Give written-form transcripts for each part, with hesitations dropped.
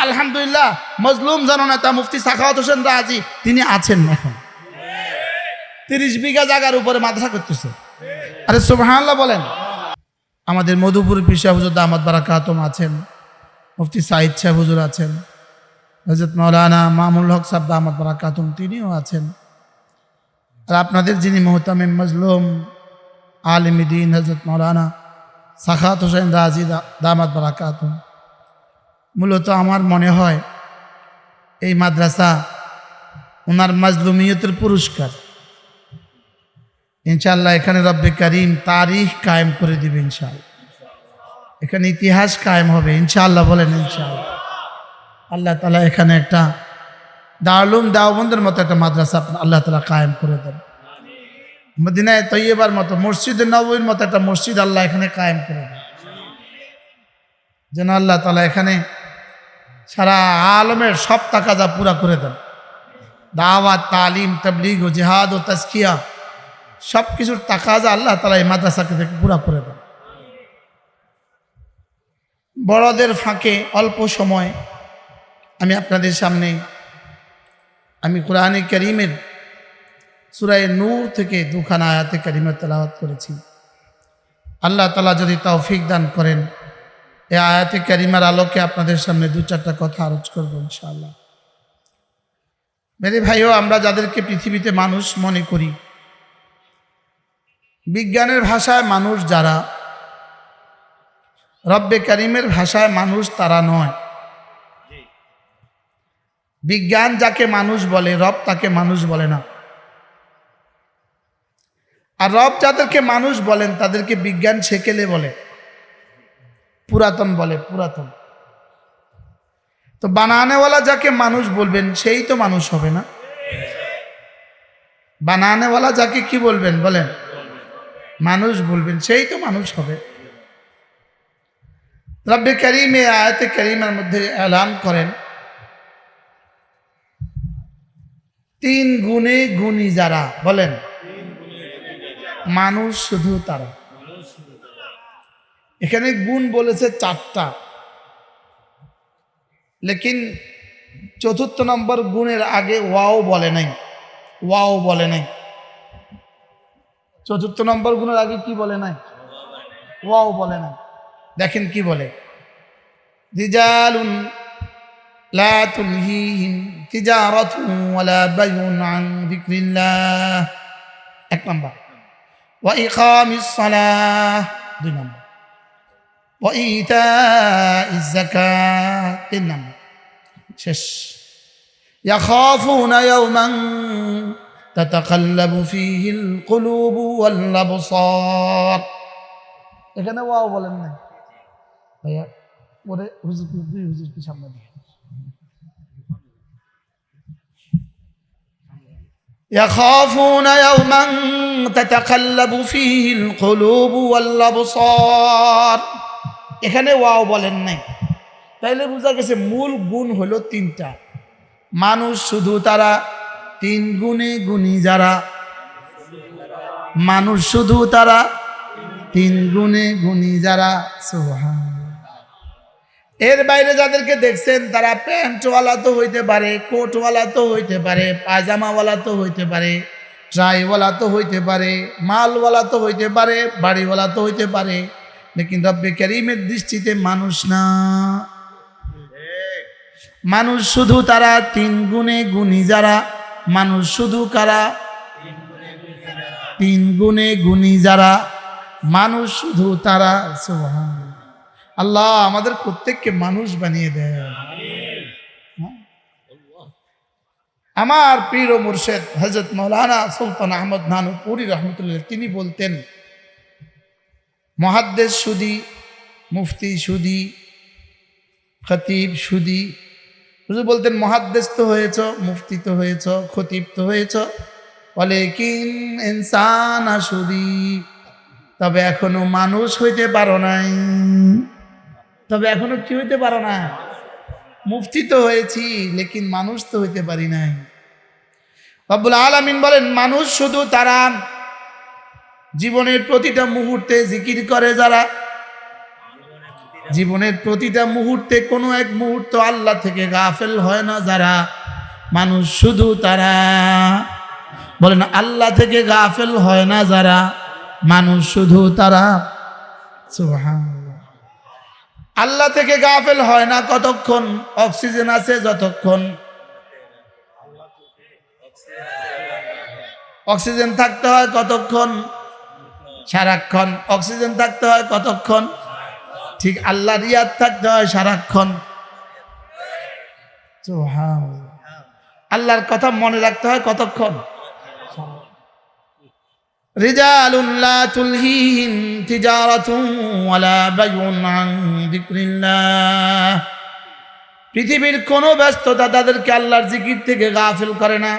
আলহামদুলিল্লাহ মজলুম জননেতা মুফতি সাখাওয়াত হোসেন রাজি তিনি আছেন এখন 30 বিঘা জায়গার উপরে মাদ্রাসা করতেছে। আরে সুবহানাল্লাহ বলেন। আমাদের মধুপুর পীর সাহেব হুজুর দামাত বারাকাতুম আছেন, মুফতি সাইদ সাহেব হুজুর আছেন, হযরত মাওলানা মামুনুল হক সাহেব দামাত বারাকাতুম তিনিও আছেন। আর আপনাদের যিনি মুহতামিম মজলুম আলিম দ্বীন হযরত মাওলানা সাখাওয়াত হোসেন রাজি দামাত বারাকাতুম, মূলত আমার মনে হয় এই মাদ্রাসা ওনার মাজলুমিয়তের পুরস্কার। ইনশাআল্লাহ এখানে রব্বে কারীম তারিখ কায়েম করে দিবে, ইনশাআল্লাহ এখানে ইতিহাস কায়েম হবে ইনশাআল্লাহ বলেন ইনশাআল্লাহ। আল্লাহ তাআলা এখানে একটা দারুল দেওবন্দের মতো একটা মাদ্রাসা আল্লাহ তাআলা কায়েম করে দেন। মদিনায়ে তৈয়বার মতো মসজিদে নববীর মতো একটা মসজিদ আল্লাহ এখানে কায়েম করে দেন, যেন আল্লাহ তাআলা এখানে সারা আলমের সব তাকাজা পুরা করে দেন। দাওয়াত, তালিম, তাবলীগ ও জিহাদ ও তাজকিয়া সব কিছুর তাকাজা আল্লাহ তাআলা এই মাদ্রাসাকে থেকে পুরা করে দেন। বড়দের ফাঁকে অল্প সময় আমি আপনাদের সামনে আমি কোরআনে কারীমের সূরা নূর থেকে দুখানা আয়াতে কারিমা তেলাওয়াত করেছি। আল্লাহ তাআলা যদি তৌফিক দান করেন এই আয়াতে কারিমার আলোকে আপনাদের সামনে 2-4টা কথা আরজ করব ইনশাআল্লাহ। মেরে ভাইও, আমরা যাদেরকে পৃথিবীতে মানুষ মনে করি, বিজ্ঞানের ভাষায় মানুষ যারা, রব্বে কারীমের ভাষায় মানুষ তারা নয়। বিজ্ঞান যাকে মানুষ বলে, রব তাকে মানুষ বলে না। আর রব যাদেরকে মানুষ বলেন তাদেরকে বিজ্ঞান সেকেলে বলে, পুরাতন বলে, পুরাতন। তো বানানেওয়ালা যাকে মানুষ বলবেন সেই তো মানুষ হবে না। বানানেওয়ালা যাকে কি বলবেন বলেন, মানুষ বলবেন, সেই তো মানুষ হবে। রব্বে কারীম এই আয়াতে কারীমার মধ্যে এলান করেন 3 গুণে গুণী যারা, বলেন মানুষ শুধু তারা। এখানে গুণ বলেছে 4টা, লেকিন 4th নম্বর গুণের আগে ওয়াও বলে নাই, ওয়াও বলে নাই। 4th নম্বর গুণের আগে কি বলে নাই, ওয়াও বলে নাই। দেখেন কি বলে, রিজালুন লা তুলহিহিম তিজারাতুন ওয়ালা বাইউন আন যিকরিল্লাহ, 1 নম্বর। ওয়া ইকামিস সালাহ, 2 নম্বর। ওয়া ইতাইজ যাকাত, 3 নম্বর। শেষ। ইয়াখাফুনা ইয়াওমান তাতাকাল্লাবু ফীহিল কুলুবু ওয়াল আবসার। এখানে ওয়াও বলেন না ভাইয়া, ওরে হুজুর কি সামনে দিয়ে يخافون يوما تتقلب فيه القلوب والأبصار। এখানে ওয়াও বলেন নাই, তাইলে বোঝা গেছে মূল গুণ হলো 3টা। মানুষ শুধু তারা, 3 গুণে গুণী যারা, মানুষ শুধু তারা, 3 গুণে গুণী যারা। সুবহানাল্লাহ। এর বাইরে যাদেরকে দেখছেন তারা প্যান্টওয়ালা তো হইতে পারে, কোটওয়ালা তো হইতে পারে, পায়জামাওয়ালা তো হইতে পারে, ট্রাইওয়ালা তো হইতে পারে, মালওয়ালা তো হইতে পারে, বাড়িওয়ালা তো হইতে পারে, লেকিন রব্বে কারীমের দৃষ্টিতে মানুষ না। মানুষ শুধু তারা 3 গুণে গুণী যারা। মানুষ শুধু কারা, 3 গুণে গুণী যারা, মানুষ শুধু তারা। সুবহানাল্লাহ। আল্লাহ আমাদের প্রত্যেককে মানুষ বানিয়ে দেয়। আমার পীর ও মুর্শিদ হযরত মাওলানা সুলতান আহমদ নানুপুরি রহমতুল্লাহ তিনি বলতেন, মুহাদ্দিস সুদি, মুফতি সুদি, খতিব সুদি। হুজুর বলতেন মুহাদ্দিস তো হয়েছ, মুফতি তো হয়েছ, খতিব তো হয়েছ, ওয়ালাকিন ইনসান সুদি, তবে এখনো মানুষ হইতে পারো নাই। তবে এখনো কি হইতে পারো না? মুফতি তো হয়েছি, লেকিন মানুষ তো হইতে পারি নাই। রব্বুল আলামিন বলেন মানুষ শুধু তারা জীবনের প্রতিটা মুহূর্তে জিকির করে যারা, জীবনের প্রতিটা মুহূর্তে কোনো এক মুহূর্ত আল্লাহ থেকে গাফেল হয় না যারা, মানুষ শুধু তারা। বলেন আল্লাহ থেকে গাফেল হয় না যারা, মানুষ শুধু তারা। সুবহানাল্লাহ। আল্লাহ থেকে গাফেল হয় না কতক্ষণ? অক্সিজেন আছে যতক্ষণ, অক্সিজেন থাকতে হয় কতক্ষণ? সারাক্ষণ। অক্সিজেন থাকতে হয় কতক্ষণ? ঠিক আল্লাহর ইয়াদ থাকতে হয় সারাক্ষণ। আল্লাহর কথা মনে রাখতে হয় কতক্ষণ? রিজালুন লা তুলহিহিম তিজারাতুন ওয়ালা বাইউন আন যিকরিল্লাহ। পৃথিবীর কোনো ব্যস্ততা তাদেরকে আল্লাহর জিকির থেকে গাফিল করে না।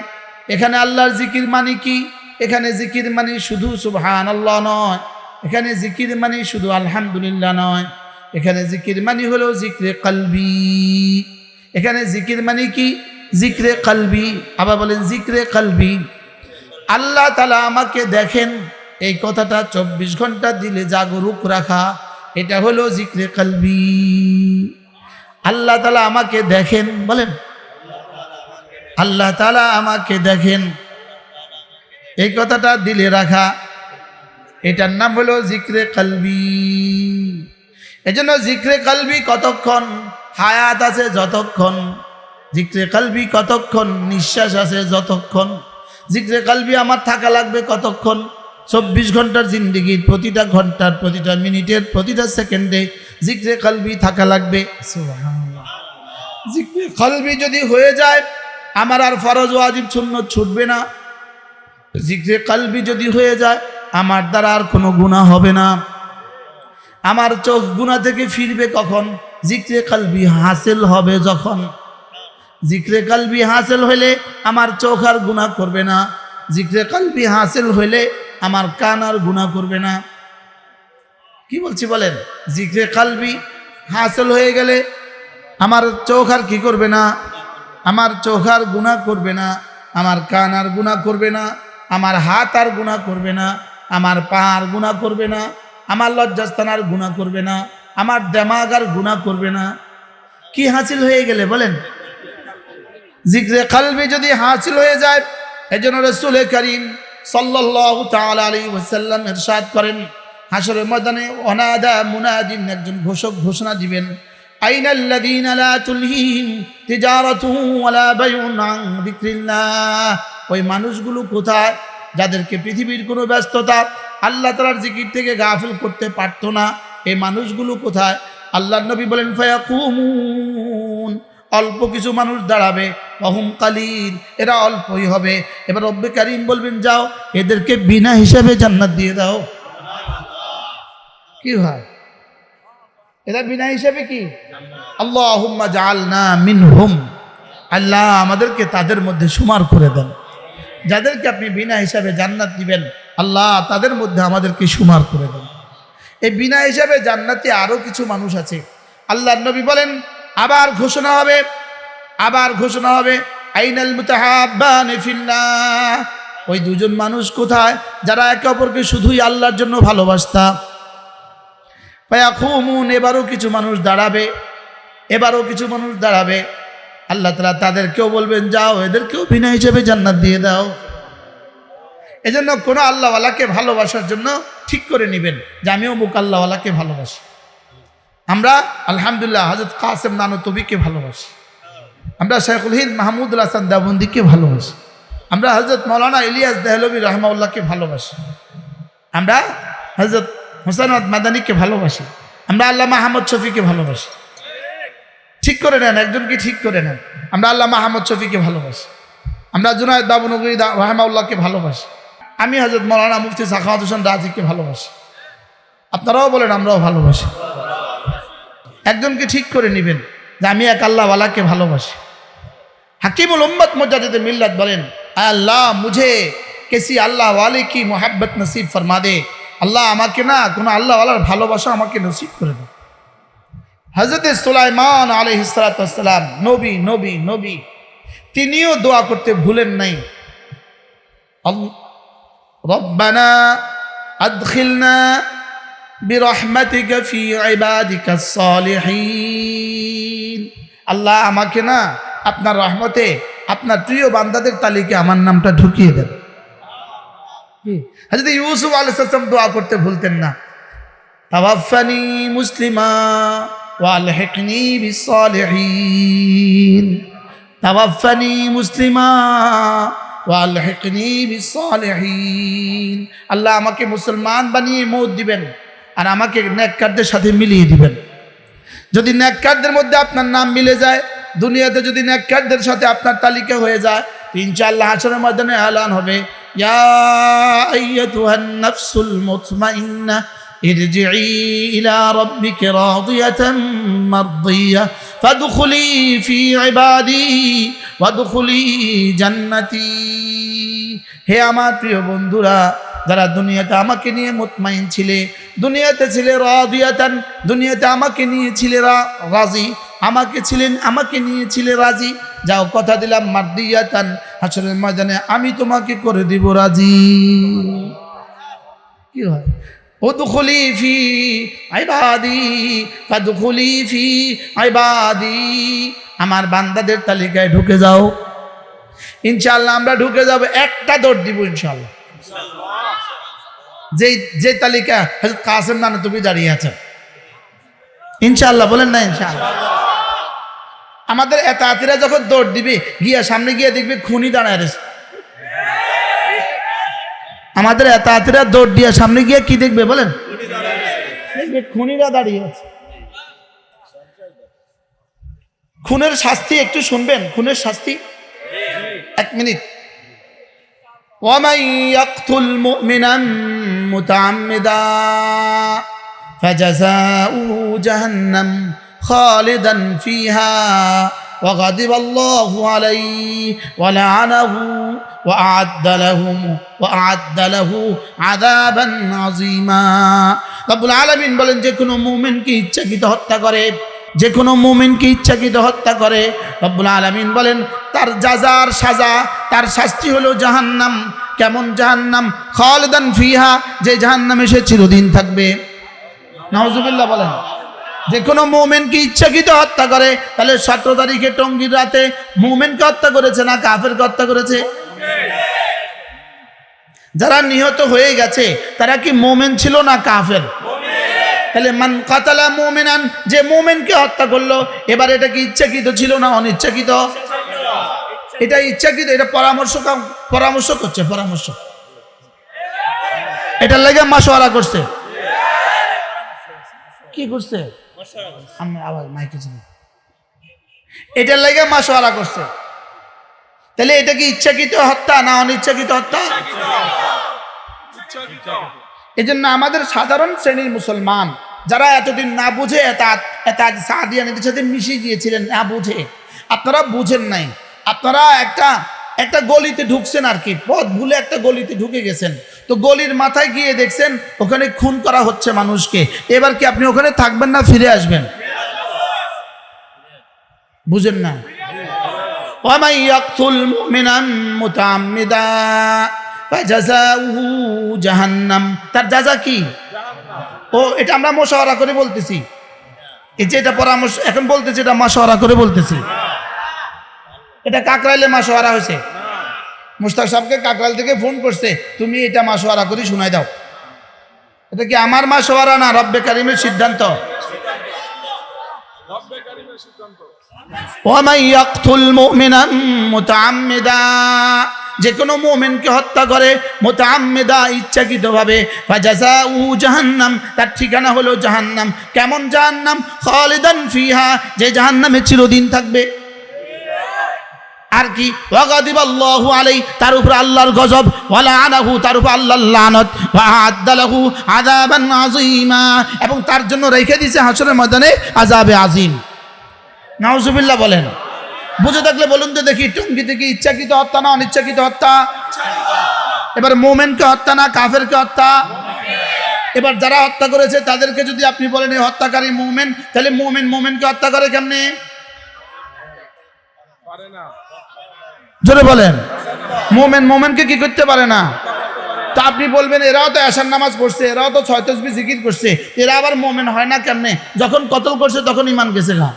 এখানে আল্লাহর জিকির মানে কি? এখানে জিকির মানে শুধু সুবহানাল্লাহ নয়, এখানে জিকির মানে শুধু আলহামদুলিল্লাহ নয়, এখানে জিকির মানে হলো জিক্রে কলবি। এখানে জিকির মানে কি? জিক্রে কলবি। আবার বলেন জিক্রে কলবি। আল্লাহ তাআলা আমাকে দেখেন, এই কথাটা 24 ঘন্টা দিলে জাগরুক রাখা, এটা হলো জিক্রে কলবি। আল্লাহ তাআলা আমাকে দেখেন, বলেন আল্লাহ তাআলা আমাকে দেখেন, এই কথাটা দিলে রাখা, এটার নাম হলো জিক্রে কলবি। এজন্য জিক্রে কলবি কতক্ষণ? হায়াত আছে যতক্ষণ। জিক্রে কলবি কতক্ষণ? নিঃশ্বাস আছে যতক্ষণ। জিক্রে কলবি আমার থাকা লাগবে কতক্ষণ? 24 ঘন্টার জিন্দেগির প্রতিটা ঘন্টার, প্রতিটা মিনিটের, প্রতিটা সেকেন্ডে জিক্রে কলবি থাকা লাগবে। সুবহানাল্লাহ। জিক্রে কলবি যদি হয়ে যায়, আমার আর ফরজ ওয়াজিব সুন্নত ছুটবে না। জিক্রে কলবি যদি হয়ে যায়, আমার দ্বারা আর কোনো গুনাহ হবে না। আমার চোখ গুনাহ থেকে ফিরবে কখন? জিক্রে কলবি হাসিল হবে যখন। জিক্রে কলবি হাসিল হইলে আমার চোখ আর গুনাহ করবে না। জিক্রে কলবি হাসিল হইলে আমার কান আর গুনাহ করবে না। কি বলছি বলেন? জিক্রে কলবি হাসিল হয়ে গেলে আমার চোখ আর কি করবে না? আমার চোখ আর গুনাহ করবে না, আমার কান আর গুনাহ করবে না, আমার হাত আর গুনাহ করবে না, আমার পা আর গুনাহ করবে না, আমার লজ্জাস্থান আর গুনাহ করবে না, আমার দিমাগ আর গুনাহ করবে না। কি হাসিল হয়ে গেলে বলেন? জিক্রে কলবি যদি হাসিল হয়ে যায়, এজন্য রাসূল করিম সাল্লাল্লাহু তাআলা আলাইহি ওয়াসাল্লাম ইরশাদ করেন, হাশরের ময়দানে অনাদা মুনাদিন, একজন ঘোষক ঘোষণা দিবেন, আইনাল্লাযীনা লা তুলহিহিম তিজারাতুহু ওয়ালা বাইউন আন যিকরিল্লাহ। ওই মানুষগুলো কোথায় যাদেরকে পৃথিবীর কোনো ব্যস্ততা আল্লাহ তাআলার জিকির থেকে গাফিল করতে পারতো না? এই মানুষগুলো কোথায়? আল্লাহর নবী বলেন ফায়াকুমুন, অল্প কিছু মানুষ দাঁড়াবে, ওয়াহুম কালিল, এরা অল্পই হবে। এবার রব্বে কারীম বলবেন যাও এদেরকে বিনা হিসাবে জান্নাত দিয়ে দাও। কি হয়? এরা বিনা হিসাবে কি? আল্লাহুম্মা জাআলনা মিনহুম, আল্লাহ আমাদেরকে তাদের মধ্যে শুমার করে দেন। যাদেরকে আপনি বিনা হিসাবে জান্নাত দিবেন, আল্লাহ তাদের মধ্যে আমাদেরকে শুমার করে দেন। এই বিনা হিসাবে জান্নাতি আরো কিছু মানুষ আছে। আল্লাহর নবী বলেন আবার ঘোষণা হবে, আবার ঘোষণা হবে, আইনাল মুতাহাব্বানি ফিল্লাহ। ওই দুজন মানুষ কোথায় যারা একে অপরকে শুধুই আল্লাহর জন্য ভালোবাসতা। ফায়াকুমুন, এবারও কিছু মানুষ দাঁড়াবে, এবারও কিছু মানুষ দাঁড়াবে। আল্লাহ তাআলা তাদেরকেও বলবেন যাও এদেরকেও বিনা হিসেবে জান্নাত দিয়ে দাও। এজন্য কোনো আল্লাহওয়ালাকে ভালোবাসার জন্য ঠিক করে নেবেন যে আমিও মুখ আল্লাহওয়ালাকে ভালোবাসি। আমরা আলহামদুলিল্লাহ হযরত কাসেম নানতবিকে ভালোবাসি, আমরা শাইখুল হিন্দ মাহমুদুল হাসান দেওবন্দিকে ভালোবাসি, আমরা হযরত মাওলানা ইলিয়াস দেহলভী রাহমাহুল্লাহকে ভালোবাসি, আমরা হযরত হোসেন মাদানীকে ভালোবাসি, আমরা আল্লামা আহমদ শফিকে ভালোবাসি। ঠিক করে নেন, একজনকে ঠিক করে নেন। আমরা আল্লামা আহমদ শফিকে ভালোবাসি, আমরা জুনায়েদ বাবুনগরী রাহমাহুল্লাহকে ভালোবাসি, আমি হযরত মাওলানা মুফতি সাখাওয়াত হোসেন রাজিকে ভালোবাসি। আপনারাও বলেন আমরাও ভালোবাসি। একজনকে ঠিক করে নেবেন যে আমি এক আল্লাহওয়ালাকে ভালোবাসি। হাকিমুল উম্মত মুজাদ্দিদ মিল্লাত বলেন, আল্লাহ মুঝে কিসি আল্লাহ ওয়ালে কি মোহাব্বত নসিব ফরমা দে। আল্লাহ আমাকে না কোনো আল্লাহওয়ালার ভালোবাসা আমাকে নসিব করে দেন। হযরত সুলাইমান আলাইহিস সালাতু ওয়াস সালাম নবী নবী নবী, তিনিও দোয়া করতে ভুলেন নাই, রব্বানা আদখিলনা বিরহমাতিকা ফি ইবাদিকাস সালিহিন। আল্লাহ আমাকে না আপনার রহমতে আপনার প্রিয় বান্দাদের তালিকায় আমার নামটা ঢুকিয়ে দেন। হযরত ইউসুফ আলাইহিস সালাম দোয়া করতে ভুলতেন না, তাওয়াফানি মুসলিমা ওয়া আলহিকনি বিস সালিহিন, তাওয়াফানি মুসলিমা ওয়া আলহিকনি বিস সালিহিন। আল্লাহ আমাকে মুসলমান বানিয়ে মওত দিবেন আর আমাকে নেককারদের সাথে মিলিয়ে দিবেন। যদি নেককারদের মধ্যে আপনার নাম মিলে যায়, দুনিয়াতে যদি নেককারদের সাথে আপনার তালিকা হয়ে যায়, তো ইনশাআল্লাহ হাশরের ময়দানে এলান হবে, ইয়া আইয়াতুহান নাফসুল মুতমাইন্নাহ ইরজিই ইলা রাব্বিকা রাদিয়াতাম মারদিয়াহ ফাদখুলি ফি ইবাদি ওয়াদখুলি জান্নাতি। হে আমার প্রিয় বন্ধুরা, যারা দুনিয়াতে আমাকে নিয়ে মুতমাইন ছিলে, দুনিয়াতে ছিলে রাদিয়াতান, দুনিয়াতে আমাকে নিয়ে ছিলে রাজি, আমাকে নিয়ে ছিলে রাজি, যাও কথা দিলাম মারদিয়াতান, হাশরের ময়দানে আমি তোমাকে করে দিব রাজি। কি হয়? উদখুলি ফি ইবাদি ফাদখুলি ফি ইবাদি, আমার বান্দাদের তালিকায় ঢুকে যাও। ইনশাআল্লাহ আমরা ঢুকে যাব, একটা দৌড় দিব ইনশাআল্লাহ। যে তালিকা হযরত কাসেম নানা তুমি দাঁড়িয়ে আছেন, ইনশাআল্লাহ বলেন না ইনশাআল্লাহ। আমাদের এতাতিরা যখন দৌড় দিবে, গিয়া সামনে গিয়ে দেখবে খুনি দাঁড়ায় রয়েছে। আমাদের এতাতিরা দৌড় দিয়া সামনে গিয়ে কি দেখবে বলেন? দেখবে খুনিরা দাঁড়িয়ে আছে। খুনের শাস্তি একটু শুনবেন, খুনের শাস্তি। এক মিনিট। ومن يقتل مؤمنا متعمدا فجزاؤه جهنم خالدا فيها وغضب الله عليه ولعنه وأعد له عذابا عظيما। রব্বুল আলামিন বলেন, যে কোনো মুমিনকে ইচ্ছাকৃত হত্যা করে, যে কোনো মুমিনকে ইচ্ছাকৃত হত্যা করে, রব্বুল আলামিন বলেন তার জাযার সাজা, তার শাস্তি হলো জাহান্নাম। কেমন জাহান্নাম? খালিদান ফিহা, যে জাহান্নামে সে চিরদিন থাকবে। নাউজুবিল্লাহ বলেন। যে কোনো মুমিনকে ইচ্ছাকৃত হত্যা করে, তাহলে 17 তারিখে টঙ্গীর রাতে মুমিনকে হত্যা করেছে না কাফেরকে হত্যা করেছে? যারা নিহত হয়ে গেছে তারা কি মুমিন ছিল না কাফের? তাহলে মান কাতালা মুমিনান, যে মুমিনকে হত্যা করলো, এবার এটা কি ইচ্ছাকৃত ছিল না অনিচ্ছাকৃত? এটা ইচ্ছাকৃত। এটা পরামর্শ করছে, পরামর্শ। এটার লাগে মাশওয়ারা করছে। কি করছে? আমি আবার মাইকে ছিল, এটার লাগে মাশওয়ারা করছে। তাহলে এটা কি ইচ্ছাকৃত হত্যা না অনিচ্ছাকৃত হত্যা? এই জন্য আমাদের সাধারণ শ্রেণীর মুসলমান যারা এতদিন না বুঝে এতাত সাদিয়ানীদের সাথে মিশিয়ে গিয়েছিলেন, না বুঝে, আপনারা বুঝেন নাই। আপনারা একটা গলিতে ঢুকছেন আর কি, পথ ভুলে একটা গলিতে ঢুকে গেছেন। তো গলির মাথায় গিয়ে দেখছেন ওখানে খুন করা হচ্ছে মানুষকে। এবার কি আপনি ওখানে থাকবেন না ফিরে আসবেন? বুঝেন না? ওয়ামাই ইয়াকতুল মুমিনান মুতাআম্মিদা ফাজাযাউহু জাহান্নাম, তার জাযা কি? ও এটা আমরা মুশাওয়ারা করে বলতেছি, এই যে এটা পরামর্শ এখন বলতেছি, এটা মাশওয়ারা করে বলতেছি। এটা কাকরাইলে মাশওয়ারা হয়েছে। মুশতাক সাহেবকে কাকরাইল থেকে ফোন করছে, তুমি এটা মাশওয়ারা করে শোনাই দাও। এটা কি আমার মাশওয়ারা না রব্বে কারিমের সিদ্ধান্ত? ওয়ামাই ইয়াকতুল মুমিনান মুতাআম্মিদা, যে কোনো মুমিনকে হত্যা করে মুতাআম্মিদা, ইচ্ছাকৃতভাবে, ফাজাযাউহু জাহান্নাম, তার ঠিকানা হলো জাহান্নাম। কেমন জাহান্নাম? খালিদান ফিহা, যে জাহান্নামে চিরদিন থাকবে। আর কি? ওয়াগাদিবাল্লাহু আলাইহি, তার উপর আল্লাহর গজব, ওয়ালাআনাহু, তার উপর আল্লাহর লানত, ওয়াআদ্দা লাহু আযাবান আযীমা, এবং তার জন্য রেখে দিয়েছে হাশরের ময়দানে আযাবে আযীম। নাউজুবিল্লাহ বলেন। বুঝে থাকলে বলুন তো দেখি, টঙ্গীতে কি ইচ্ছাকৃত হত্যা না অনিচ্ছাকৃত হত্যা? এবার মুমিনকে হত্যা না কাফেরকে হত্যা? এবার যারা হত্যা করেছে তাদেরকে যদি আপনি বলেন এই হত্যাকারী মুমিন, তাহলে মুমিনকে হত্যা করে কেমনে? জোরে বলেন। মুমিনকে কি করতে পারে না? তো আপনি বলবেন এরাও তো এশার নামাজ পড়ছে, এরাও তো 6 তাসবিহ জিকির করছে, এরা আবার মুমিন হয় না কেমনে? যখন কতল করছে তখন ঈমান গেছে না।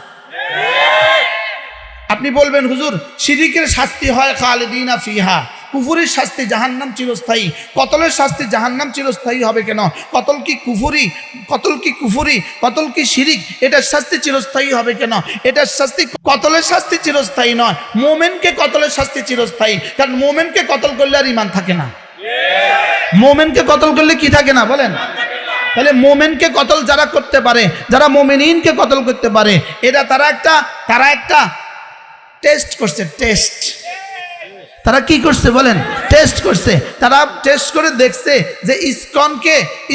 আপনি বলবেন হুজুর শিরিকের শাস্তি হয় খালিদিনা ফিহা, কুফুরির শাস্তি জাহান্নাম চিরস্থায়ী, কতলের শাস্তি জাহান্নাম চিরস্থায়ী হবে কেন? কতল কি কুফুরি, কতল কি কুফুরি, কতল কি শিরিক, এটার শাস্তি চিরস্থায়ী হবে কেন? এটার শাস্তি, কতলের শাস্তি চিরস্থায়ী নয়, মোমেনকে কতলের শাস্তি চিরস্থায়ী। কারণ মোমেনকে কতল করলে আর ঈমান থাকে না। মোমেনকে কতল করলে কি থাকে না বলেন? তাহলে মোমেনকে কতল যারা করতে পারে, যারা মোমেনিনকে কতল করতে পারে, এটা তারা একটা টেস্ট করছে। টেস্ট তারা কি করছে বলেন? টেস্ট করছে। তারা টেস্ট করে দেখছে যে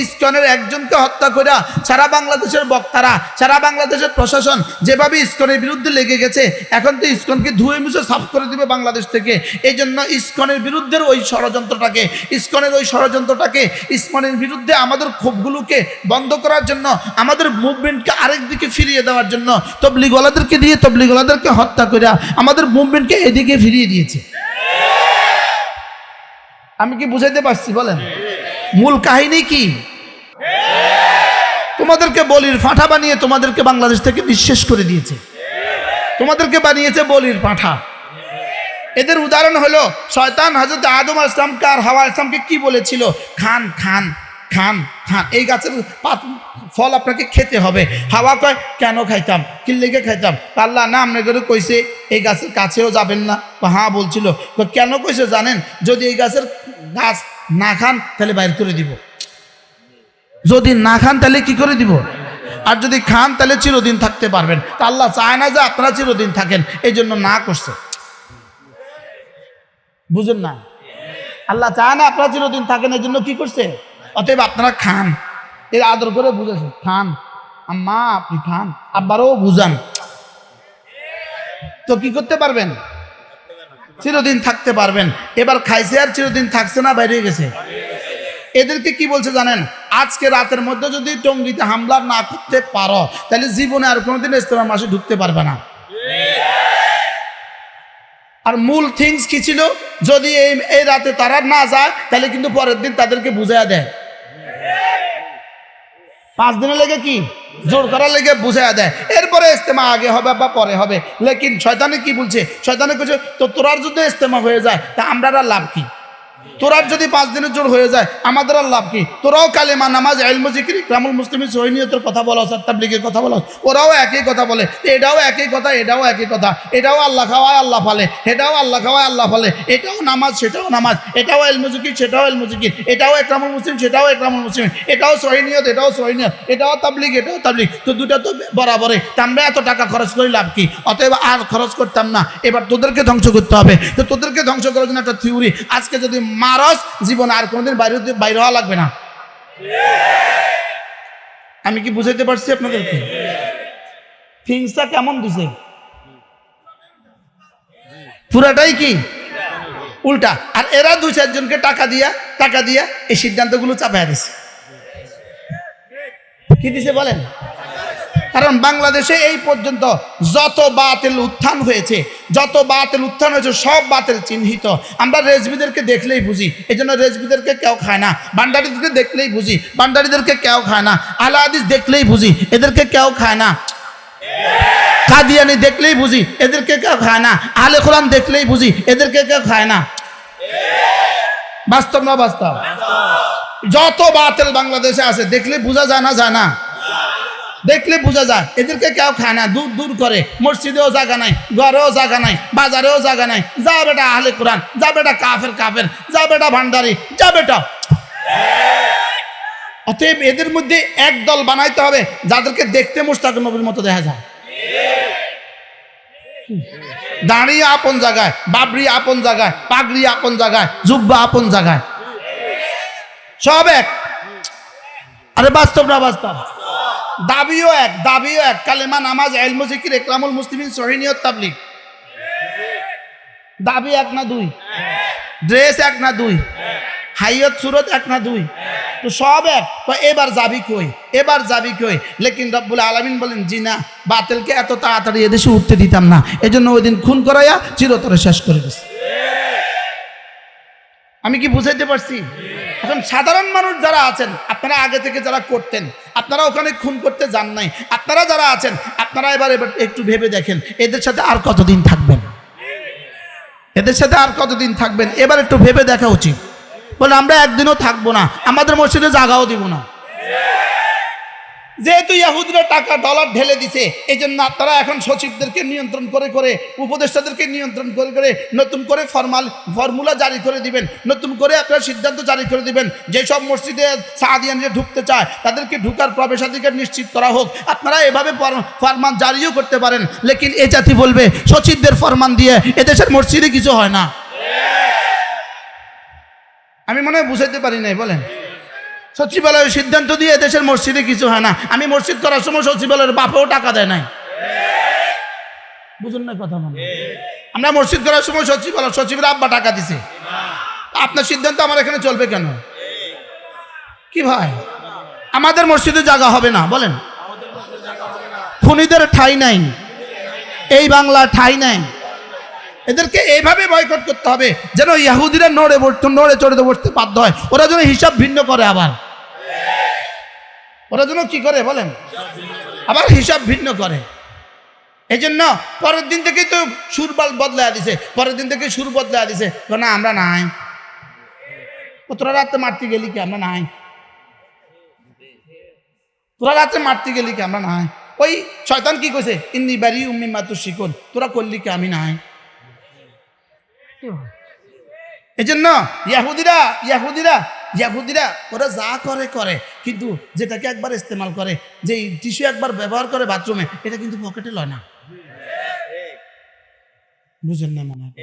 ইসকনের একজনকে হত্যা করে সারা বাংলাদেশের বক্তারা, সারা বাংলাদেশের প্রশাসন যেভাবে ইসকনের বিরুদ্ধে লেগে গেছে, এখন তো ইসকনকে ধুয়ে মুছে সাফ করে দিবে বাংলাদেশ থেকে। এই জন্য ইসকনের বিরুদ্ধে ওই ষড়যন্ত্রটাকে, ইসকনের বিরুদ্ধে আমাদের ক্ষোভগুলোকে বন্ধ করার জন্য, আমাদের মুভমেন্টকে আরেক দিকে ফিরিয়ে দেওয়ার জন্য তবলিগওয়ালাদেরকে হত্যা করে আমাদের মুভমেন্টকে এদিকে ফিরিয়ে দিয়েছে। আমি কি বুঝাইতে পারছি বলেন? মূল কাহিনী কি? তোমাদেরকে বলির পাঁঠা বানিয়ে তোমাদেরকে বাংলাদেশ থেকে নিঃশেষ করে দিয়েছে। তোমাদেরকে বানিয়েছে বলির পাঁঠা। এদের উদাহরণ হলো শয়তান হযরত আদম আলাইহিস সালামকে আর হাওয়া আলাইহিস সালামকে কি বলেছিল? খান খান খান খান, এই গাছের ফল আপনাকে খেতে হবে। হাওয়া কয় কেন খাইতাম, কি লেগে খাইতাম? আল্লাহ না আমনে করে কইছে এই গাছের কাছেও যাবেন না। হ্যাঁ বলছিল। কেন কইছে জানেন? যদি এই গাছের গাছ না খান তাহলে বাইর করে দিব, যদি না খান তাহলে কি করে দিব, আর যদি খান তাহলে চিরদিন থাকতে পারবেন। তা আল্লাহ চায় না যে আপনারা চিরদিন থাকেন, এই জন্য না করছে। বুঝুন না, আল্লাহ চায় না আপনারা চিরদিন থাকেন, এই জন্য কি করছে? অতএব আপনারা খান, এর আদর করে বুঝেছেন, খান আম্মা আপনি খান, আব্বারও বুঝান, তো কি করতে পারবেন? চিরদিন থাকতে পারবেন। এবার খাইছে আর চিরদিন থাকছে না, বাইরে গেছে। এদেরকে কি বলছে জানেন? আজকে রাতের মধ্যে যদি টঙ্গীতে হামলা না করতে পারো তাহলে জীবনে আর কোনোদিন ইজতেমা মাসে ঢুকতে পারবে না। আর মূল থিংস কি ছিল? যদি এই রাতে তারা না যায় তাহলে কিন্তু পরের দিন তাদেরকে বুঝাইয়া দেয়। 5 দিনে লেগে কি জোর করার লেগে বুঝাইয়া দেয়, এরপরে ইজতেমা আগে হবে বা পরে হবে। লেকিন শয়তানে কি বলছে? শয়তানে বলছে তো তোরার যদি ইজতেমা হয়ে যায় তা আমরা আর লাভ কি? তোরার যদি 5 দিনের জোর হয়ে যায় আমাদের আর লাভ কি? তোরাও কালেমা, নামাজ, ইলম, জিকির, ইকরামুল মুসলিমিন, সহিনিয়তের কথা বলো, তাবলীগের কথা বলো, ওরাও একই কথা বলে। এটাও একই কথা, এটাও একই কথা। এটাও আল্লাহ খাওয়ায় আল্লাহ ফালে, এটাও আল্লাহ খাওয়ায় আল্লাহ ফালে। এটাও নামাজ, সেটাও নামাজ। এটাও ইলম জিকির, সেটাও ইলম জিকির। এটাও ইকরামুল মুসলিম, সেটাও ইকরামুল মুসলিম। এটাও সহিনিয়ত, এটাও সহিনিয়ত। এটাও তাবলীগ, এটাও তাবলীগ। তো দুটা তো বরাবরে। তা আমরা এত টাকা খরচ করে লাভ কি? অতএব আর খরচ করতাম না, এবার তোদেরকে ধ্বংস করতে হবে। তো তোদেরকে ধ্বংস করার জন্য একটা থিওরি, আজকে যদি মারস জীবন আর কোনোদিন বাইরে হওয়া লাগবে না। আমি কি বুঝাইতে পারছি আপনাদেরকে? থিংসটা কেমন দিছে? পুরাটাই কি উল্টা। আর এরা 2-4 জনকে টাকা দিয়া এই সিদ্ধান্তগুলো চাপাইয়া দিছে। কি দিছে বলেন? কারণ বাংলাদেশে এই পর্যন্ত যত বাতিল উত্থান হয়েছে সব বাতিল চিহ্নিত। আমরা রেজবিদেরকে দেখলেই বুঝি, এই জন্য রেজবিদেরকে কেউ খায় না। ভান্ডারীদেরকে দেখলেই বুঝি, ভান্ডারীদেরকে কেউ খায় না। আহলে হাদিস দেখলেই বুঝি, এদেরকে কেউ খায় না। কাদিয়ানি দেখলেই বুঝি, এদেরকে কেউ খায় না। আহলে কোরআন দেখলেই বুঝি, এদেরকে কেউ খায় না। বাস্তব না বাস্তব? যত বাতিল বাংলাদেশে আছে দেখলে বোঝা যায় না? দেখলে বোঝা যায় এদেরকে কেউ খায় না, দূর দূর করে। মসজিদেও জায়গা নাই, ঘরেও জায়গা নাই, বাজারেও জায়গা নাই। যা বেটা আহলে কোরআন, যা বেটা কাফের, যা বেটা ভান্ডারি, যা বেটা। অতএব এদের মধ্যে এক দল বানাইতে হবে যাদেরকে দেখতে মুশতাক নবীর মতো দেখা যায়। দাড়ি আপন জায়গায়, বাবরি আপন জায়গায়, পাগড়ি আপন জায়গায়, জুব্বা আপন জায়গায়, সব এক। আরে বাস্তব না বাস্তব? দাবিও এক। কালেমা, নামাজ, ইলম, জিকির, ইকরামুল মুসলিমিন, সহিনিয়ত, তাবলীগ। দাবি 1 না 2? ড্রেস 1 না 2? হাইয়ত সুরত 1 না 2? তো সব এক। তো এবার যাবি কই? লেকিন রব্বুল আলামিন বলেন জি না, বাতিলকে এত তাড়াতাড়ি এদেশে উঠতে দিতাম না, এজন্য ওই দিন খুন করাইয়া চিরতরে শেষ করে দিছি। আমি কি বুঝাইতে পারছি? এখন সাধারণ মানুষ যারা আছেন, আপনারা আগে থেকে যারা করতেন, আপনারা ওখানে খুন করতে যান নাই, আপনারা যারা আছেন আপনারা এবার একটু ভেবে দেখেন এদের সাথে আর কতদিন থাকবেন, এদের সাথে আর কতদিন থাকবেন, এবার একটু ভেবে দেখা উচিত। বলে আমরা একদিনও থাকবো না, আমাদের মসজিদে জায়গাও দিব না। যেহেতু ইহুদিরা টাকা ডলার ঢেলে দিছে, এই জন্য আপনারা এখন সচিবদেরকে নিয়ন্ত্রণ করে করে, উপদেষ্টাদেরকে নিয়ন্ত্রণ করে করে নতুন করে ফর্মুলা জারি করে দিবেন, নতুন করে আপনারা সিদ্ধান্ত জারি করে দিবেন, যেসব মসজিদে সাদিয়ানরা ঢুকতে চায় তাদেরকে ঢুকার প্রবেশাধিকার নিশ্চিত করা হোক। আপনারা এভাবে ফরমান জারিও করতে পারেন, লেকিন এ জাতি বলবে সচিবদের ফরমান দিয়ে এদেশের মসজিদে কিছু হয় না। আমি মনে হয় বুঝাইতে পারি নাই, বলেন। সচিবালয়ের সিদ্ধান্ত দিয়ে দেশের মসজিদে কিছু হয় না। আমি মসজিদ করার সময় সচিবালয়ের বাপেও টাকা দেয় নাই, বুঝুন না কথা। মানে আমরা মসজিদ করার সময় সচিবের আব্বা টাকা দিছে, আপনার সিদ্ধান্ত আমার এখানে চলবে কেন? কি ভাই, আমাদের মসজিদে জায়গা হবে না, বলেন। খুনিদের ঠাঁই নাই, এই বাংলা ঠাঁই নাই। এদেরকে এইভাবে বয়কট করতে হবে যেন ইহুদিরা নড়ে চড়ে বসতে বাধ্য হয়। ওরা যেন হিসাব ভিন্ন করে, আবার ওরা যেন কি করে বলেন, আবার হিসাব ভিন্ন করে। এই জন্য পরের দিন থেকে তো সুর বদলায় দিছে, পরের দিন থেকে সুর বদলায় দিছে, না আমরা নাই, তোরা রাতে মারতে গেলি কি আমরা নাই, তোরা রাতে মারতে গেলি কি আমরা নাই। ওই শয়তান কি কইছে, ইন্নি বারি উম্মি মাতু শিকুন, তোরা করলি কি আমি নাই। এই জন্য ইহুদিরা ওরা যা করে করে, কিন্তু যেটাকে একবার ইস্তেমাল করে, যে টিস্যু একবার ব্যবহার করে বাথরুমে, এটা কিন্তু পকেটে লয় না, বুঝেন না মনে হয়।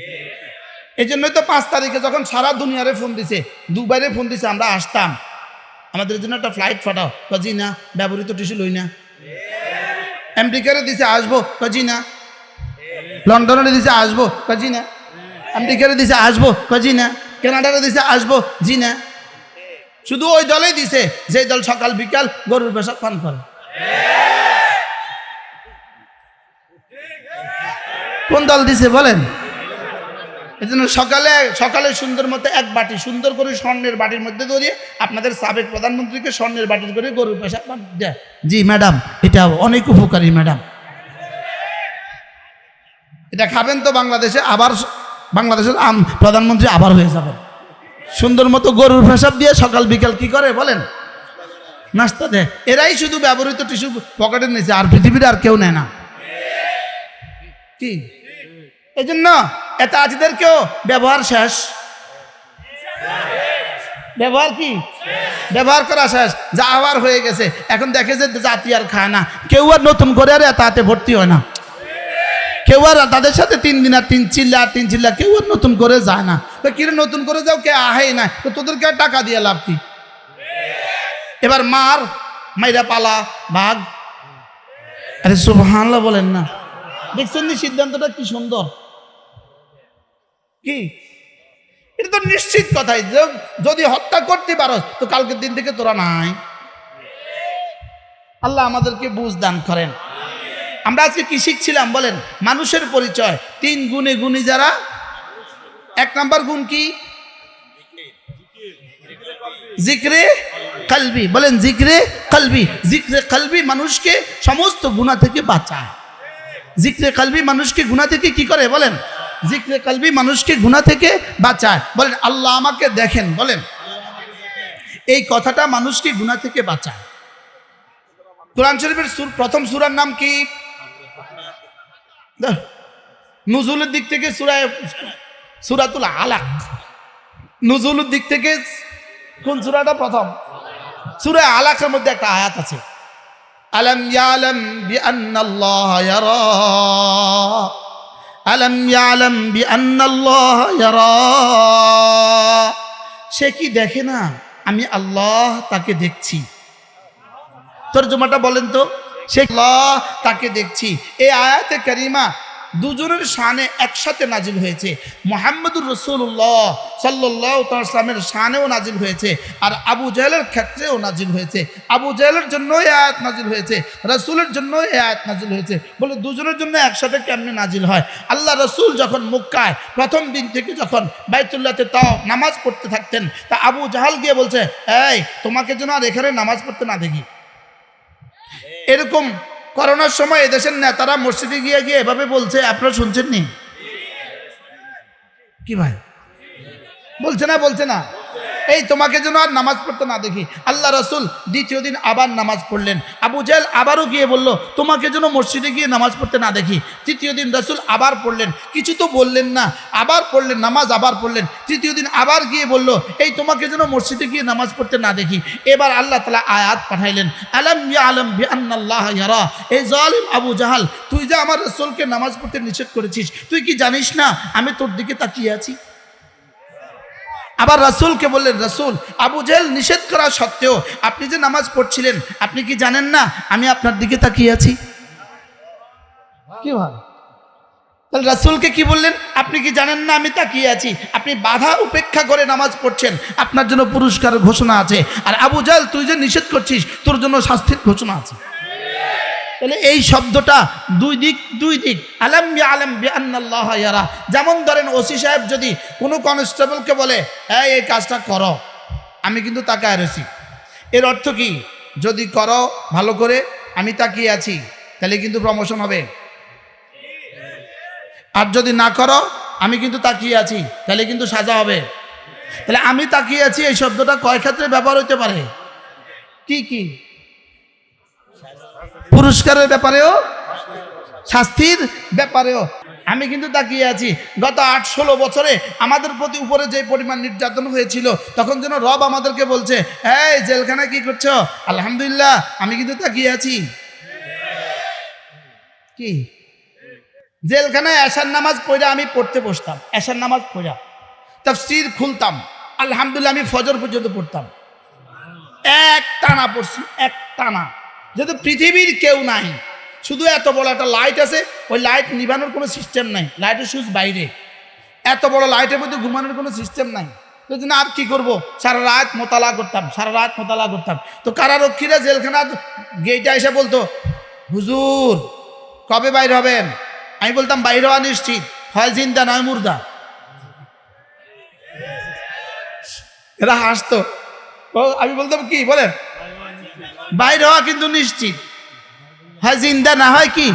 এই জন্যই তো 5 তারিখে যখন সারা দুনিয়ারে ফোন দিছে, দুবাইরে ফোন দিছে, আমরা আসতাম, আমাদের জন্য একটা ফ্লাইট ফাটাও, কাজি না, ব্যবহৃত টিস্যু লই না। আমেরিকারে দিছে আসবো, কাজি না। লন্ডনে দিছে আসবো, কাজি না। আমেরিকারে দিছে আসবো, কাজি না। কানাডারে দিছে আসবো, জি না। শুধু ওই দলেই দিছে যে দল সকাল বিকাল গরুর পেশাব পান করে। কোন দল দিছে বলেন? এই জন্য সকালে সুন্দর মতো এক বাটি সুন্দর করে স্বর্ণের বাটির মধ্যে ধরিয়ে আপনাদের সাবেক প্রধানমন্ত্রীকে স্বর্ণের বাটির করে গরুর পেশাব পান দেয়। জি ম্যাডাম, এটা অনেক উপকারী ম্যাডাম, এটা খাবেন তো বাংলাদেশের প্রধানমন্ত্রী আবার হয়ে যাবেন। সুন্দর মতো গরুর পেশাব দিয়ে সকাল বিকাল কি করে বলেন, নাস্তা দেয়। এরাই শুধু ব্যবহৃত টিস্যু পকেটে নিয়েছে, আর পৃথিবীর আর কেউ নেয় না। কি এই জন্য এটা আজিদেরকেও ব্যবহার শেষ, ব্যবহার করা শেষ, যা আবার হয়ে গেছে। এখন দেখে যে জাতি আর খায় না, কেউ আর নতুন করে আর তাতে ভর্তি হয় না, কেউ আর তাদের সাথে 3 দিন আর 3 চিল্লা কেউ আর নতুন করে যায় না। তো কিরে নতুন করে যাও, কে আহেই না, তো তোদেরকে আর টাকা দিয়ে লাভ কি? এবার মাইরা পালা ভাগ। আরে সুবহানাল্লাহ বলেন না, দেখছেন নি সিদ্ধান্তটা কি সুন্দর? কি এটা তো নিশ্চিত কথাই, যদি হত্যা করতে পারো তো কালকের দিন থেকে তোরা নাই। আল্লাহ আমাদেরকে বুঝ দান করেন। আমরা আজকে কি শিখছিলাম বলেন? মানুষের পরিচয় 3 গুণে গুণী যারা। 1 নাম্বার গুণ কি? জিক্রে কলবি, বলেন জিক্রে কলবি। জিক্রে কলবি মানুষকে সমস্ত গুনাহ থেকে বাঁচায়। জিক্রে কলবি মানুষকে গুনাহ থেকে কি করে বলেন? জিক্রে কলবি মানুষকে গুনাহ থেকে বাঁচায়। বলেন আল্লাহ আমাকে দেখেন, বলেন এই কথাটা মানুষকে গুনাহ থেকে বাঁচায়। কোরআন শরীফের প্রথম সূরার নাম কি? নুজুলের দিক থেকে সূরাতুল আলাক। নুজুলের দিক থেকে কোন সূরাটা প্রথম? সূরা আলাকের মধ্যে একটা আয়াত আছে, আলাম ইয়ালাম বিআন্নাল্লাহ ইয়ারা, আলাম ইয়ালাম বিআন্নাল্লাহ ইয়ারা। সে কি দেখে না আমি আল্লাহ তাকে দেখছি? তরজমাটা বলেন তো, সে আল্লাহ তাকে দেখছি। এই আয়াতে কারিমা দুজনের শানে একসাথে নাজিল হয়েছে। মুহাম্মদুর রাসূলুল্লাহ সাল্লাল্লাহু তাআলা সাল্লামের শানেও নাজিল হয়েছে, আর আবু জাহেলের ক্ষেত্রেও নাজিল হয়েছে। আবু জাহেলের জন্য এই আয়াত নাজিল হয়েছে, রাসূলের জন্য এই আয়াত নাজিল হয়েছে। বলে দুজনের জন্য একসাথে কেমনে নাজিল হয়? আল্লাহ রাসূল যখন মক্কায় প্রথম দিন থেকে যখন বাইতুল্লাহতে তাও নামাজ পড়তে থাকতেন, তা আবু জাহাল গিয়ে বলছে, এই তোমাকে যেন আর এখানে নামাজ পড়তে না দেখি। এরকম করোনার সময় এদেশের নেতারা মসজিদে গিয়ে গিয়ে এভাবে বলছে, আপনারা শুনছেন নি? কি ভাই বলছে না এই তোমাকে যেন আর নামাজ পড়তে না দেখি। আল্লাহ রাসূল দ্বিতীয় দিন আবার নামাজ পড়লেন। আবু জাহেল আবারও গিয়ে বলল, তোমাকে যেন মসজিদে গিয়ে নামাজ পড়তে না দেখি। তৃতীয় দিন রাসূল আবার পড়লেন, কিছু তো বললেন না, আবার পড়লেন নামাজ, আবার পড়লেন। তৃতীয় দিন আবার গিয়ে বলল, এই তোমাকে যেন মসজিদে গিয়ে নামাজ পড়তে না দেখি। এবার আল্লাহ তাআলা আয়াত পাঠাইলেন, আলাম ইয়ালাম বিআন্নাল্লাহা ইয়ারা। এই জালিম আবু জাহাল, তুই যে আমার রাসূলকে নামাজ পড়তে নিষেধ করেছিস, তুই কি জানিস না আমি তোর দিকে তাকিয়ে আছি? আবার রাসূলকে বললেন, রাসূল, আবু জাহেল নিষেধ করা সত্ত্বেও আপনি যে নামাজ পড়ছিলেন, আপনি কি জানেন না আমি আপনার দিকে তাকিয়ে আছি? কি হয়? তাহলে রাসূলকে কি বললেন? আপনি কি জানেন না আমি তাকিয়ে আছি? আপনি বাধা উপেক্ষা করে নামাজ পড়ছেন, আপনার জন্য পুরস্কারের ঘোষণা আছে। আর আবু জাহেল, তুই যে নিষেধ করছিস, তোর জন্য শাস্তির ঘোষণা আছে। তাহলে এই শব্দটা দুই দিক। আলাম ইয়ালাম বিআন্নাল্লাহা ইয়ারা। যেমন ধরেন ওসি সাহেব যদি কোনো কনস্টেবলকে বলে, এই কাজটা করো, আমি কিন্তু তাকায় রয়েছি, এর অর্থ কি? যদি করো ভালো করে, আমি তাকিয়ে আছি, তাহলে কিন্তু প্রমোশন হবে। আর যদি না করো, আমি কিন্তু তাকিয়ে আছি, তাহলে কিন্তু সাজা হবে। তাহলে আমি তাকিয়ে আছি এই শব্দটা কয় ক্ষেত্রে ব্যবহার হতে পারে? কি পুরস্কারের ব্যাপারেও, শাস্তির ব্যাপারেও। আমি কিন্তু তাকিয়ে আছি। গত 8-16 বছরে আমাদের প্রতি উপরে যে পরিমাণ নির্যাতন হয়েছিল, তখন যেন রব আমাদেরকে বলছে, এই জেলখানায় কি করছো? আলহামদুলিল্লাহ, আমি কিন্তু তাকিয়ে আছি। কি জেলখানায় এশার নামাজ পড়া আমি পড়তে বসতাম, এশার নামাজ পড়া তাফসীর খুলতাম, আলহামদুলিল্লাহ আমি ফজর পর্যন্ত পড়তাম, এক টানা পড়ছি, এক টানা। যেহেতু পৃথিবীর কেউ নাই, শুধু এত বড় একটা লাইট আছে, ওই লাইট নিভানোর কোনো সিস্টেম নাই, লাইটের সুইচ বাইরে, এত বড় লাইটের মধ্যে ঘুমানোর কোনো সিস্টেম নাই। তো আর কি করব? সারা রাত মোতালা করতাম। তো কারারক্ষীরা জেলখানার গেটে এসে বলতো, হুজুর কবে বাইর হবেন? আমি বলতাম বাইর হওয়া নিশ্চিত, হয় জিন্দা নয় মুর্দা। এরা হাসতো। আমি বলতাম, কি বলেন? বাইর হওয়া কিন্তু নিশ্চিত, হয় জিন্দা না হয় কি।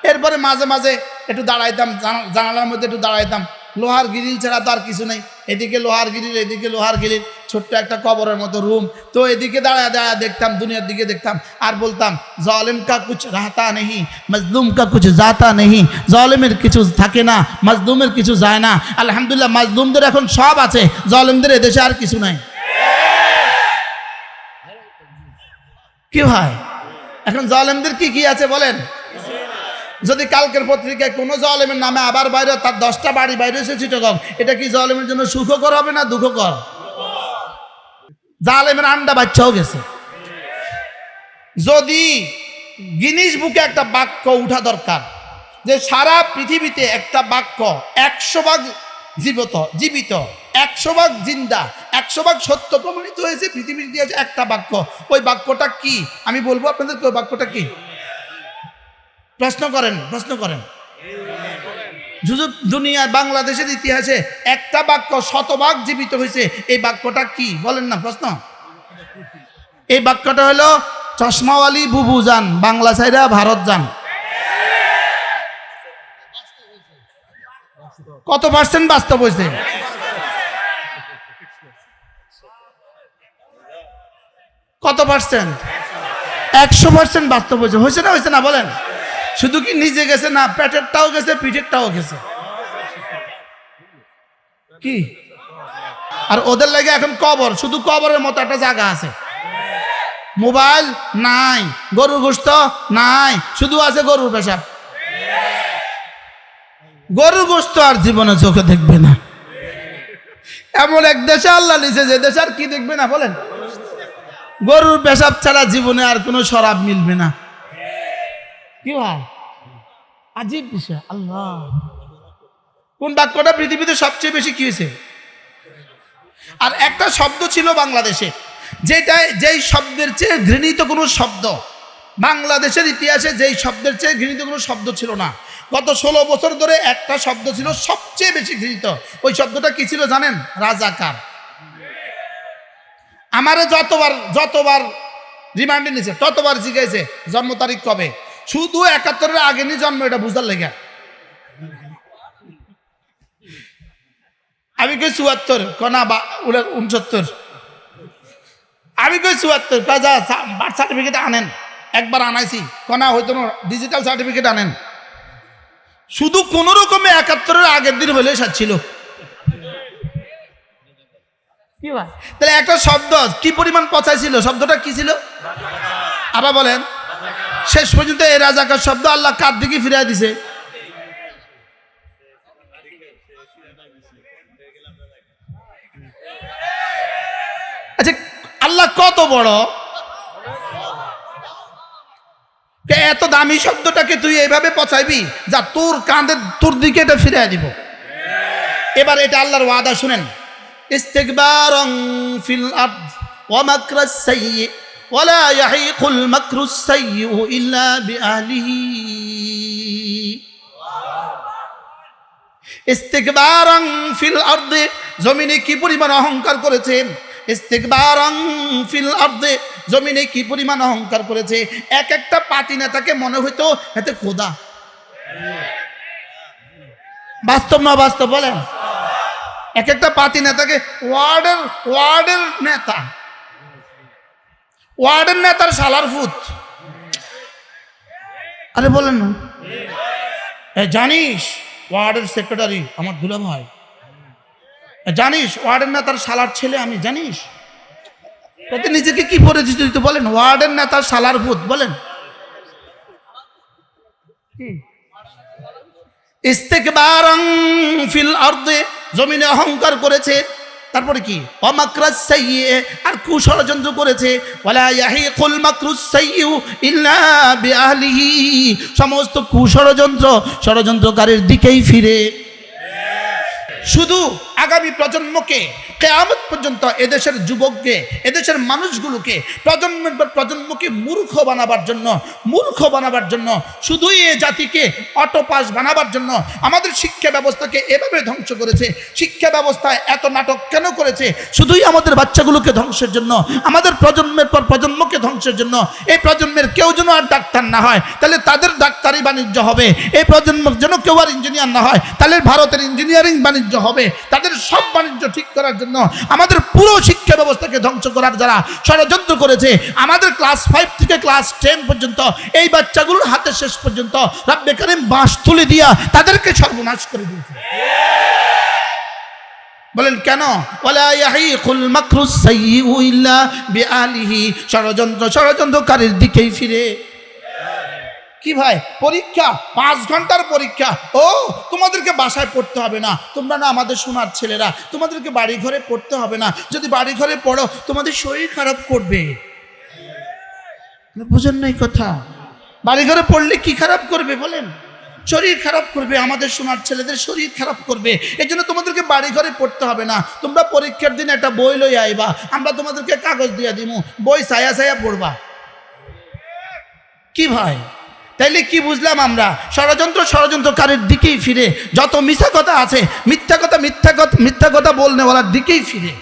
এরপরে মাঝে মাঝে একটু দাঁড়াইতাম, জানালার মধ্যে একটু দাঁড়াইতাম, লোহার গ্রিল ছাড়া তো আর কিছু নেই, এদিকে লোহার গ্রিল, এদিকে লোহার গ্রিল, ছোট্ট একটা কবরের মতো রুম। তো এদিকে দাঁড়ায় দেখতাম, দুনিয়ার দিকে দেখতাম, আর বলতাম, জালিম কা কুছ রাহতা নেহি, মজলুম কা কুছ জাতা নেহি। জালিমের কিছু থাকে না, মজলুমের কিছু যায় না। আলহামদুলিল্লাহ, মজলুমদের এখন সব আছে, জালিমদের এদেশে আর কিছু নাই। কি ভাই, এখন জালেমদের কি আছে বলেন? যদি কালকের পত্রিকায় কোনো জালেমের নামে আবার বাইরে তার 10টা বাড়ি বাইরে হয়েছে চিটাগং, এটা কি জালেমের জন্য সুখকর হবে না দুঃখকর? জালেমের আন্ডা বাচ্চাও গেছে। যদি গিনিস বুকে একটা বাক্য উঠা দরকার, যে সারা পৃথিবীতে একটা বাক্য 100 ভাগ জীবিত 100 ভাগ জিন্দা, 100 ভাগ সত্য প্রমাণিত হয়েছে পৃথিবীর ইতিহাসে একটা বাক্য, ওই বাক্যটা কি? আমি বলবো আপনাদেরকে ওই বাক্যটা কি। প্রশ্ন করেন। দুনিয়ার বাংলাদেশের ইতিহাসে একটা বাক্য 100 ভাগ জীবিত হয়েছে, এই বাক্যটা কি বলেন না? প্রশ্ন। এই বাক্যটা হলো, চশমাওয়ালি বুবু যান, বাংলা ছাইরা ভারত যান। কত পার্সেন্ট বাস্তব হয়েছে? কত পার্সেন্ট? 100% বাস্তব হয়েছে না বলেন? শুধু কি নিজে গেছে না, পেটেরটাও গেছে, পিঠেরটাও গেছে। কি আর ওদের লাগে এখন কবর, শুধু কবরের মতো একটা জায়গা আছে। মোবাইল নাই, গরুর গোশত নাই, শুধু আছে গরুর পেশাব। গরুর গোশত আর জীবনে চোখে দেখবে না। এমন এক দেশে আল্লাহ নিছে, যে দেশে আর কি দেখবে না বলেন? গরুর পেশাব ছাড়া জীবনে আর কোনো শরাব মিলবে না। কি হয়? আজীব বিষয়। আল্লাহ, কোন বাক্যটা পৃথিবীতে সবচেয়ে বেশি কি হয়েছে? আর একটা শব্দ ছিল বাংলাদেশে, যেই শব্দের চেয়ে ঘৃণিত কোনো শব্দ বাংলাদেশের ইতিহাসে, যেই শব্দের চেয়ে ঘৃণিত কোনো শব্দ ছিল না। গত 16 বছর ধরে একটা শব্দ ছিল সবচেয়ে বেশি ঘৃণিত। ওই শব্দটা কি ছিল জানেন? রাজাকার। আমারে যতবার রিমান্ডে নিয়েছে, ততবার জিজ্ঞাসে জন্ম তারিখ কবে, শুধু 71-এর আগে নি জন্ম, এটা বুঝার লেগে। আমি কই 74, কনা 69। আমি কই 74, কাজা বার্থ সার্টিফিকেট আনেন। একবার আনাইছি, কনা হয়তো ডিজিটাল সার্টিফিকেট আনেন। শুধু কোন রকমে 71-এর আগের দিন হলে সাচ্ছিল। কি ভাই, তাহলে একটা শব্দ কি পরিমাণ পচাইছিল? শব্দটা কি ছিল? আবার বলেন। শেষ পর্যন্ত এই রাজাকার শব্দ আল্লাহ কার দিকে ফিরিয়ে দিছে? আচ্ছা, আল্লাহ কত বড়! এত দামি শব্দটাকে তুই এইভাবে পচাইবি যা তোর কাঁধে, তোর দিকে এটা ফিরিয়ে দিব। এবার এটা আল্লাহর ওয়াদা শুনেন। ইস্তিকবারান ফিল আরদ ওয়া মাকরাস সাইয়্যি ওয়া লা ইয়াহিকুল মাকরুস সাইয়্যু ইল্লা বিআহলিহি। ইস্তিকবারান ফিল আরদ, জমিনে কি পরিমাণ অহংকার করেছেন। ইস্তিকবারান ফিল আরদ, জমিনে কি পরিমাণ অহংকার করেছে। এক একটা পার্টি নেতাকে মনে হইতো এতে খোদা। বাস্তব না বাস্তব বলেন? এক একটা পার্টি নেতাকে ওয়ার্ডের নেতা, ওয়ার্ডের নেতার শালার ফুত। আরে বলেন না, জানিস ওয়ার্ডের সেক্রেটারি আমার দুলা ভাই, জানিস ওয়ার্ডের নেতার শালার ছেলে আমি, জানিস? তাতে নিজেকে কি পরিচিত দিতে বলেন? ওয়ার্ডের নেতার শালার ভূত বলেন। ইস্তিকবারান ফিল আরদে, জমিনে অহংকার করেছে। তারপরে কি? ওয়া মাকরাস সাইয়্যি, আর কুষড়যন্ত্র করেছে। ওয়ালা ইয়াহিকুল মাকরুস সাইয়্যু ইল্লা বিআহলিহি, সমস্ত ষড়যন্ত্রকারীর দিকেই ফিরে। শুধু আগামী প্রজন্মকে কিয়ামত পর্যন্ত এদেশের যুবককে, এদেশের মানুষগুলোকে, প্রজন্মের পর প্রজন্মকে মূর্খ বানাবার জন্য, শুধুই এ জাতিকে অটোপাস বানাবার জন্য আমাদের শিক্ষা ব্যবস্থাকে এভাবে ধ্বংস করেছে। শিক্ষা ব্যবস্থায় এত নাটক কেন করেছে? শুধুই আমাদের বাচ্চাগুলোকে ধ্বংসের জন্য, আমাদের প্রজন্মের পর প্রজন্মকে ধ্বংসের জন্য। এই প্রজন্মের কেউ যেন আর ডাক্তার না হয়, তাহলে তাদের ডাক্তারি বাণিজ্য হবে। এই প্রজন্মের যেন কেউ আর ইঞ্জিনিয়ার না হয়, তাহলে ভারতের ইঞ্জিনিয়ারিং বাণিজ্য হবে। তাদের সব বাণিজ্য ঠিক করার জন্য আমাদের পুরো শিক্ষা ব্যবস্থাকে ধ্বংস করার যারা ষড়যন্ত্র করেছে, আমাদের ক্লাস 5 থেকে ক্লাস 10 পর্যন্ত এই বাচ্চাগুলোর হাতে শেষ পর্যন্ত রব্বে কারীম বাঁশ তুলে দিয়া তাদেরকে সর্বনাশ করে দিয়েছে। বলেন কেন? ওয়ালা ইয়াহিকুল মাকরুস সাইয়্যু ইল্লা বিআহলিহি, ষড়যন্ত্রকারীর দিকেই ফিরে। কি ভাই, পরীক্ষা 5 ঘন্টার পরীক্ষা। ও তোমাদেরকে বাসায় পড়তে হবে না, তোমরা না আমাদের সোনার ছেলেরা, তোমাদেরকে বাড়ি ঘরে পড়তে হবে না। যদি বাড়ি ঘরে পড়ো তোমাদের শরীর খারাপ করবে। বুঝেন না এই কথা? বাড়ি ঘরে পড়লে কি খারাপ করবে বলেন? শরীর খারাপ করবে, আমাদের সোনার ছেলেদের শরীর খারাপ করবে। এই জন্য তোমাদেরকে বাড়ি ঘরে পড়তে হবে না। তোমরা পরীক্ষার দিন একটা বই লই আইবা, আমরা তোমাদেরকে কাগজ দিয়ে দিব, বই ছায়া ছায়া পড়বা। কি ভাই, তাইলে কি বুঝলাম আমরা? ষড়যন্ত্রকারীর দিকেই ফিরে। যত মিথ্যা কথা আছে, মিথ্যা কথা বলনেওয়ালার দিকেই ফিরে।